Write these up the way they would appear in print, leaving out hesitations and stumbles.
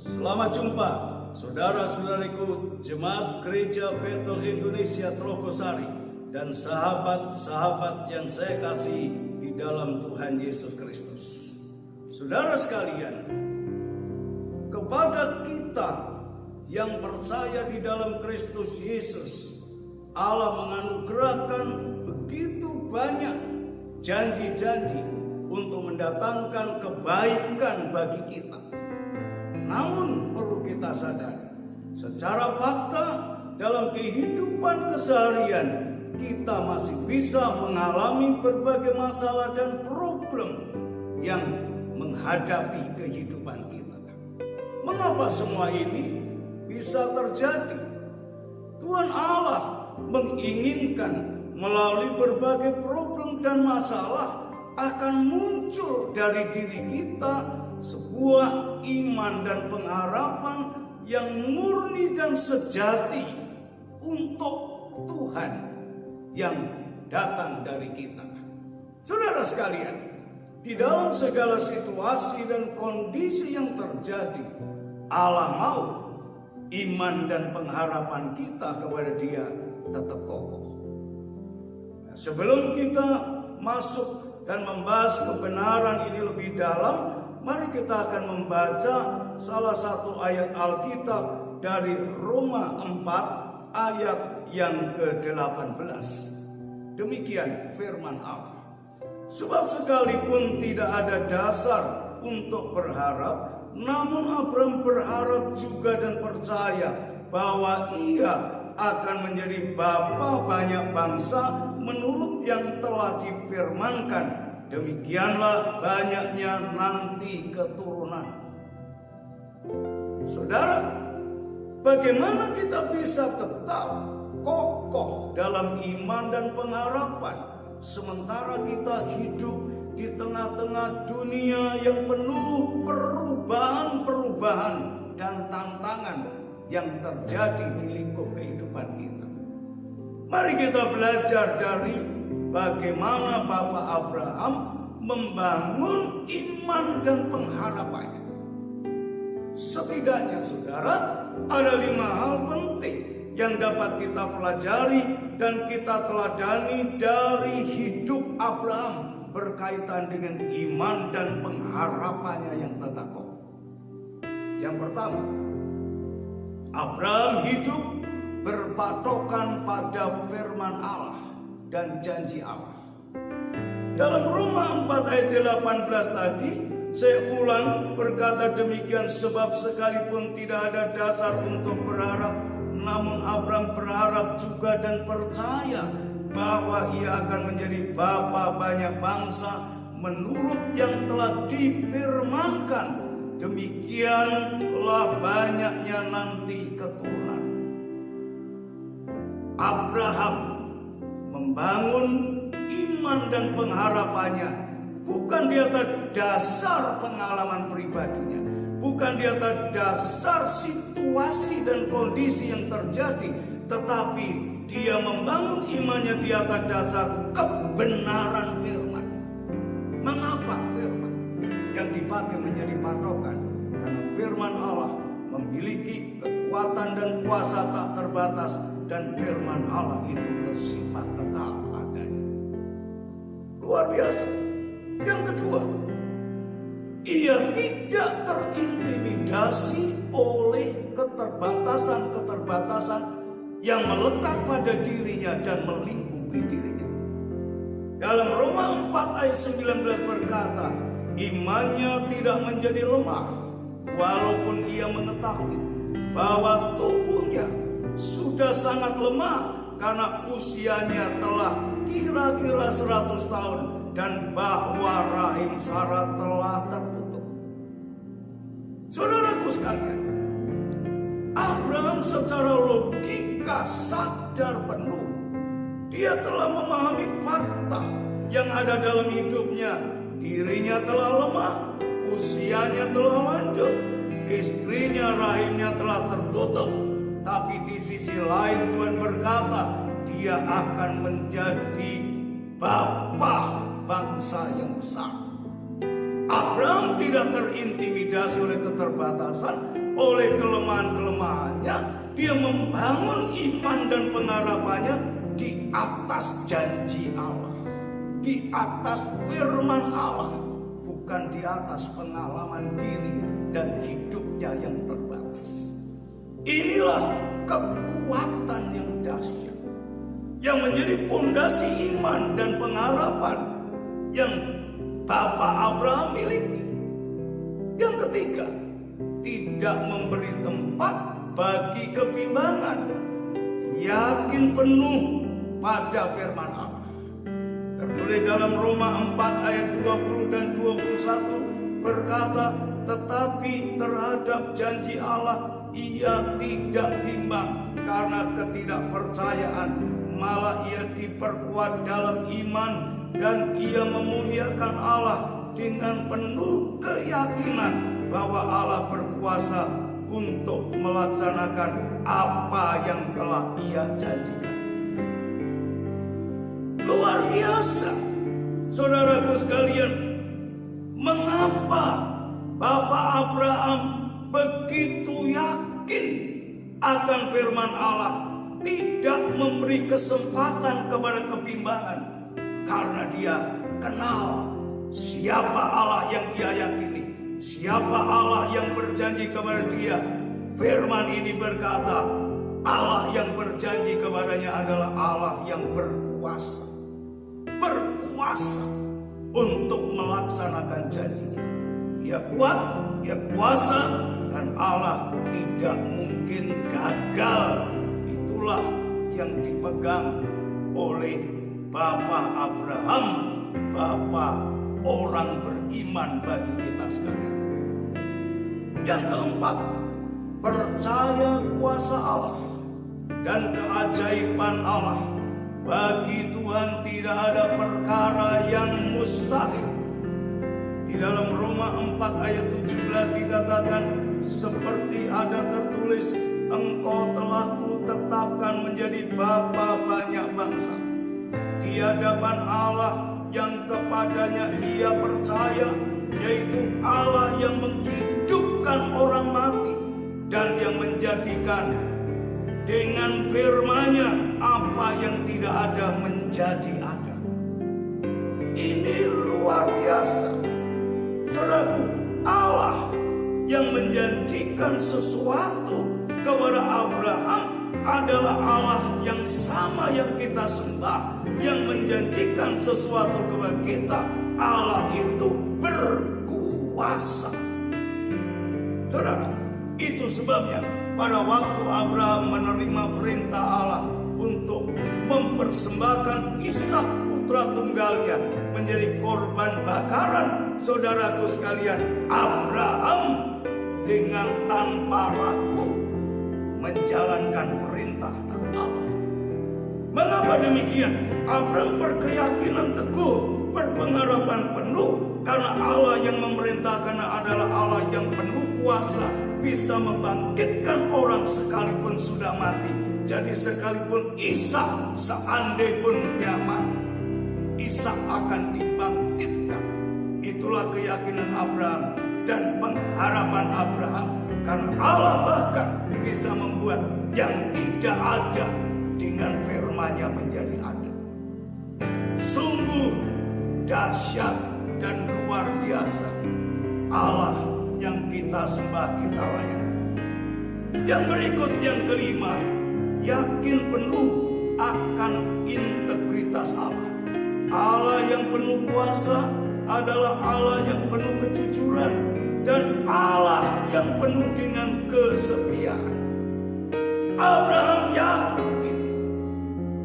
Selamat jumpa saudara-saudariku Jemaat Gereja Betel Indonesia Trogosari dan sahabat-sahabat yang saya kasihi di dalam Tuhan Yesus Kristus. Saudara sekalian, kepada kita yang percaya di dalam Kristus Yesus, Allah menganugerahkan begitu banyak janji-janji untuk mendatangkan kebaikan bagi kita. Namun perlu kita sadari, secara fakta dalam kehidupan keseharian kita masih bisa mengalami berbagai masalah dan problem yang menghadapi kehidupan kita. Mengapa semua ini bisa terjadi? Tuhan Allah menginginkan melalui berbagai problem dan masalah akan muncul dari diri kita sebuah iman dan pengharapan yang murni dan sejati untuk Tuhan yang datang dari kita. Saudara sekalian, di dalam segala situasi dan kondisi yang terjadi, Allah mau iman dan pengharapan kita kepada Dia tetap kokoh. Nah, sebelum kita masuk dan membahas kebenaran ini lebih dalam, mari kita akan membaca salah satu ayat Alkitab dari Roma 4 ayat yang ke-18. Demikian firman Allah. Sebab sekalipun tidak ada dasar untuk berharap, namun Abraham berharap juga dan percaya bahwa ia akan menjadi bapa banyak bangsa menurut yang telah difirmankan, demikianlah banyaknya nanti keturunan. Saudara, bagaimana kita bisa tetap kokoh dalam iman dan pengharapan sementara kita hidup di tengah-tengah dunia yang penuh perubahan-perubahan dan tantangan yang terjadi di lingkup kehidupan kita? Mari kita belajar dari bagaimana Bapak Abraham membangun iman dan pengharapannya. Setidaknya saudara, ada 5 hal penting yang dapat kita pelajari dan kita teladani dari hidup Abraham berkaitan dengan iman dan pengharapannya yang tetap kokoh. Yang pertama, Abraham hidup berpatokan pada firman Allah dan janji Allah. Dalam Roma 4 ayat 18 tadi, saya ulang berkata demikian, sebab sekalipun tidak ada dasar untuk berharap, namun Abraham berharap juga dan percaya bahwa ia akan menjadi bapa banyak bangsa menurut yang telah difirmankan, demikianlah banyaknya nanti keturunan. Abraham membangun iman dan pengharapannya bukan di atas dasar pengalaman pribadinya, bukan di atas dasar situasi dan kondisi yang terjadi, tetapi dia membangun imannya di atas dasar kebenaran firman. Mengapa firman yang dipakai menjadi patokan? Karena firman Allah memiliki kekuatan dan kuasa tak terbatas, dan firman Allah itu bersifat kekal adanya. Luar biasa. Yang kedua, ia tidak terintimidasi oleh keterbatasan-keterbatasan yang melekat pada dirinya dan melingkupi dirinya. Dalam Roma 4 ayat 19 berkata, imannya tidak menjadi lemah, walaupun ia mengetahui bahwa tubuhnya sudah sangat lemah karena usianya telah kira-kira 100 tahun dan bahwa rahim Sarah telah tertutup. Saudaraku sekalian, Abraham secara logika sadar penuh, dia telah memahami fakta yang ada dalam hidupnya. Dirinya telah lemah, usianya telah lanjut, istrinya rahimnya telah tertutup. Tapi di sisi lain Tuhan berkata, dia akan menjadi bapa bangsa yang besar. Abraham tidak terintimidasi oleh keterbatasan, oleh kelemahan-kelemahannya, dia membangun iman dan pengharapannya di atas janji Allah, di atas firman Allah, bukan di atas pengalaman diri dan hidupnya yang terbatas. Inilah kekuatan yang dahsyat yang menjadi fondasi iman dan pengharapan yang Bapak Abraham miliki. Yang ketiga, tidak memberi tempat bagi kebimbangan, yakin penuh pada firman Allah. Tertulis dalam Roma 4 ayat 20 dan 21 berkata, tetapi terhadap janji Allah ia tidak bimbang karena ketidakpercayaan, malah ia diperkuat dalam iman dan ia memuliakan Allah dengan penuh keyakinan bahwa Allah berkuasa untuk melaksanakan apa yang telah ia janjikan. Luar biasa, saudaraku sekalian, mengapa Bapak Abraham begitu yakin akan firman Allah, tidak memberi kesempatan kepada kebimbangan? Karena dia kenal siapa Allah yang ia yakini, siapa Allah yang berjanji kepada dia. Firman ini berkata, Allah yang berjanji kepadanya adalah Allah yang berkuasa untuk melaksanakan janjinya. Dia kuat, dia kuasa, dan Allah tidak mungkin gagal. Itulah yang dipegang oleh Bapak Abraham, Bapak orang beriman bagi kita sekalian. Yang keempat, percaya kuasa Allah dan keajaiban Allah. Bagi Tuhan tidak ada perkara yang mustahil. Di dalam Roma 4 ayat 17 dikatakan, seperti ada tertulis, engkau telah kutetapkan menjadi bapa banyak bangsa di hadapan Allah yang kepadanya ia percaya, yaitu Allah yang menghidupkan orang mati dan yang menjadikan dengan firman-Nya apa yang tidak ada menjadi ada. Ini luar biasa, saudaraku. Allah yang menjanjikan sesuatu kepada Abraham adalah Allah yang sama yang kita sembah, yang menjanjikan sesuatu kepada kita. Allah itu berkuasa. Saudara, itu sebabnya pada waktu Abraham menerima perintah Allah untuk mempersembahkan Ishak putra tunggalnya menjadi korban bakaran, saudaraku sekalian, Abraham dengan tanpa ragu menjalankan perintah Allah. Mengapa demikian? Abraham berkeyakinan teguh, berpengharapan penuh, karena Allah yang memerintahkan adalah Allah yang penuh kuasa, bisa membangkitkan orang sekalipun sudah mati. Jadi sekalipun Ishak seandai pun dia mati, Ishak akan dibangkitkan. Itulah keyakinan Abraham dan pengharapan Abraham, karena Allah bahkan bisa membuat yang tidak ada dengan firman-Nya menjadi ada. Sungguh dahsyat dan luar biasa Allah yang kita sembah, kita layani. Yang berikut, yang kelima, yakin penuh akan integritas Allah. Allah yang penuh kuasa adalah Allah yang penuh kejujuran dan Allah yang penuh dengan kesetiaan. Abraham yakin,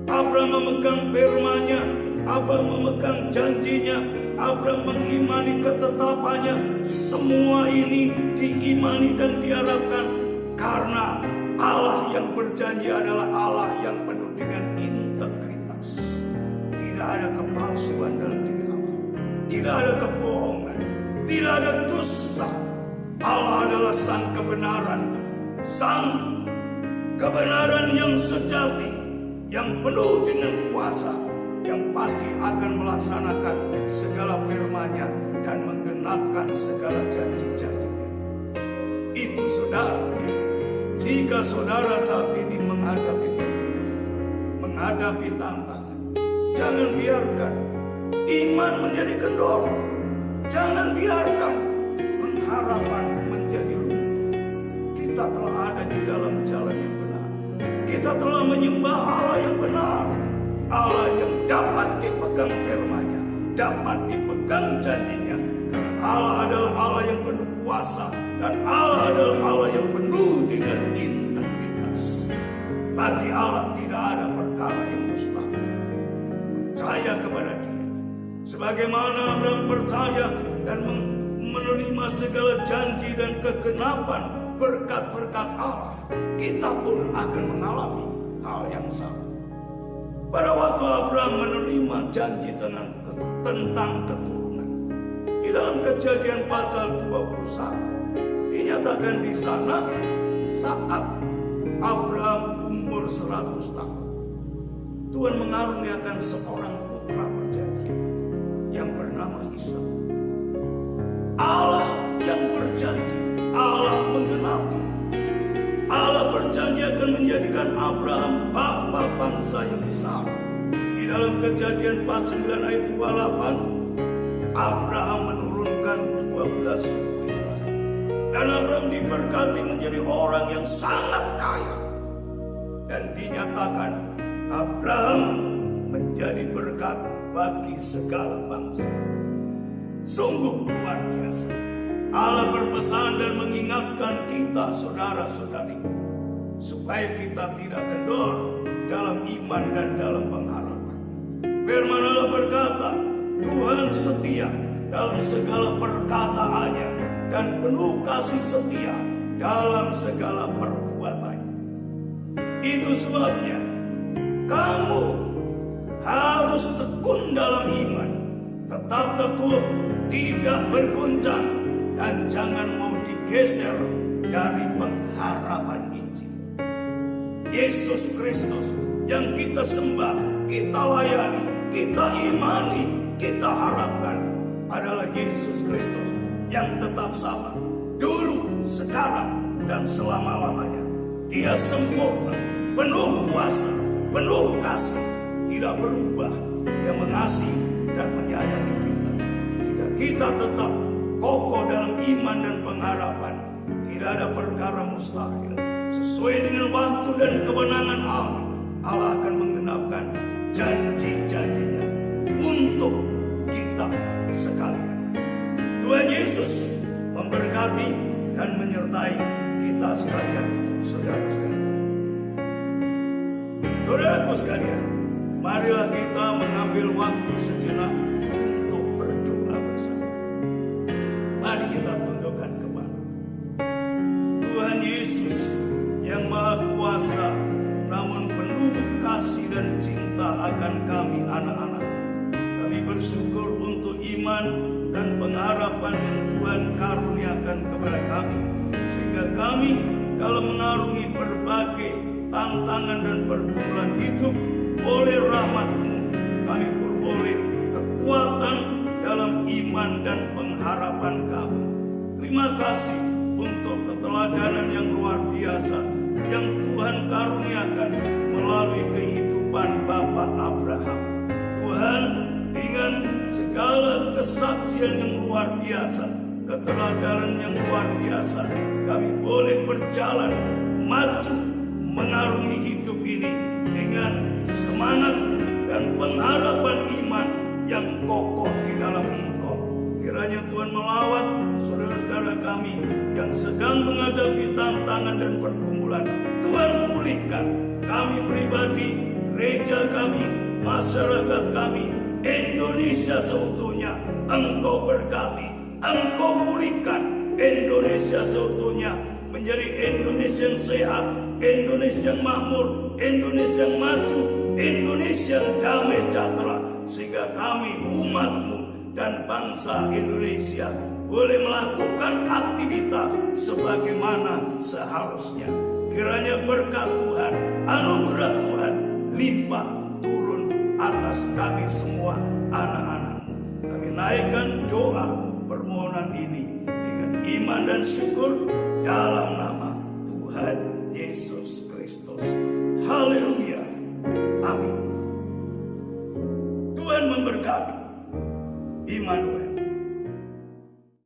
Abraham memegang firman-Nya, Abraham memegang janjinya, Abraham mengimani ketetapannya. Semua ini diimani dan diharapkan karena Allah yang berjanji adalah Allah yang penuh dengan integritas. Tidak ada kepalsuan dalam diri Allah, tidak ada kebohongan, tidak ada dusta. Allah adalah sang kebenaran yang sejati, yang penuh dengan kuasa, yang pasti akan melaksanakan segala firman-Nya dan menggenapkan segala janji-janji-Nya. Itu sudah saudara, jika saudara saat ini menghadapi tantangan, jangan biarkan iman menjadi kendor. Jangan biarkan pengharapan menjadi luntur. Kita telah ada di dalam jalan yang benar. Kita telah menyembah Allah yang benar, Allah yang dapat dipegang firman-Nya, dapat dipegang janjinya. Karena Allah adalah Allah yang penuh kuasa, dan Allah adalah Allah yang penuh dengan integritas. Bagi Allah tidak ada perkara yang mustahil. Percaya kepada Dia. Sebagaimana Abraham percaya dan menerima segala janji dan kegenapan berkat-berkat Allah, kita pun akan mengalami hal yang sama. Pada waktu Abraham menerima janji tentang keturunan, di dalam Kejadian pasal 21 dinyatakan di sana saat Abraham umur 100 tahun, Tuhan mengaruniakan seorang putra perjanjian yang bernama Ishak. Allah yang berjanji, Allah menggenapi. Allah berjanji akan menjadikan Abraham bapa bangsa yang besar. Di dalam Kejadian pasal 9 ayat 28, Abraham menurunkan 12 suku Israel. Dan Abraham diberkati menjadi orang yang sangat kaya. Dan dinyatakan Abraham menjadi berkat bagi segala bangsa. Sungguh luar biasa. Allah berpesan dan mengingatkan kita, saudara-saudari, supaya kita tidak kendor dalam iman dan dalam pengharapan. Firman Allah berkata, Tuhan setia dalam segala perkataannya dan penuh kasih setia dalam segala perbuatannya. Itu sebabnya kamu harus tekun dalam iman, tetap teguh, tidak berguncang, dan jangan mau digeser dari pengharapan Injil. Yesus Kristus yang kita sembah, kita layani, kita imani, kita harapkan adalah Yesus Kristus yang tetap sama, dulu, sekarang, dan selama-lamanya. Dia sempurna, penuh kuasa, penuh kasih, tidak berubah. Dia mengasihi dan menyayangi kita. Jika kita tetap kokoh dalam iman dan pengharapan, tidak ada perkara mustahil. Sesuai dengan waktu dan kewenangan Allah, Allah akan menggenapkan janji-janjinya untuk kita sekalian. Tuhan Yesus memberkati dan menyertai kita sekalian, saudara-saudara. Saudaraku sekalian, marilah kita mengambil waktu sejenak untuk berdoa bersama. Mari kita tundukkan kepala. Tuhan Yesus yang Maha Kuasa, namun penuh kasih dan cinta akan kami anak-anak. Kami bersyukur untuk iman dan pengharapan yang Tuhan karuniakan kepada kami, sehingga kami dalam mengarungi berbagai tantangan dan pergumulan hidup oleh rahmat-Mu, kami beroleh kekuatan dalam iman dan pengharapan kami. Terima kasih untuk keteladanan yang luar biasa yang Tuhan karuniakan melalui kehidupan Bapak Abraham. Tuhan, dengan segala kesaksian yang luar biasa, keteladanan yang luar biasa, kami boleh berjalan maju mengarungi hidup ini dengan semangat dan pengharapan iman yang kokoh di dalam Engkau. Kiranya Tuhan melawat saudara-saudara kami yang sedang menghadapi tantangan dan pergumulan. Tuhan pulihkan kami pribadi, gereja kami, masyarakat kami, Indonesia seutuhnya. Engkau berkati, Engkau pulihkan Indonesia seutuhnya menjadi Indonesia yang sehat, Indonesia yang makmur, Indonesia yang maju, Indonesia yang damai sejahtera, sehingga kami umat-Mu dan bangsa Indonesia boleh melakukan aktivitas sebagaimana seharusnya. Kiranya berkat Tuhan, anugerah Tuhan limpah turun atas kami semua anak-anak-Mu. Kami naikkan doa permohonan ini dengan iman dan syukur dalam nama Tuhan Yesus Kristus. Haleluya. Amin. Tuhan memberkati. Immanuel.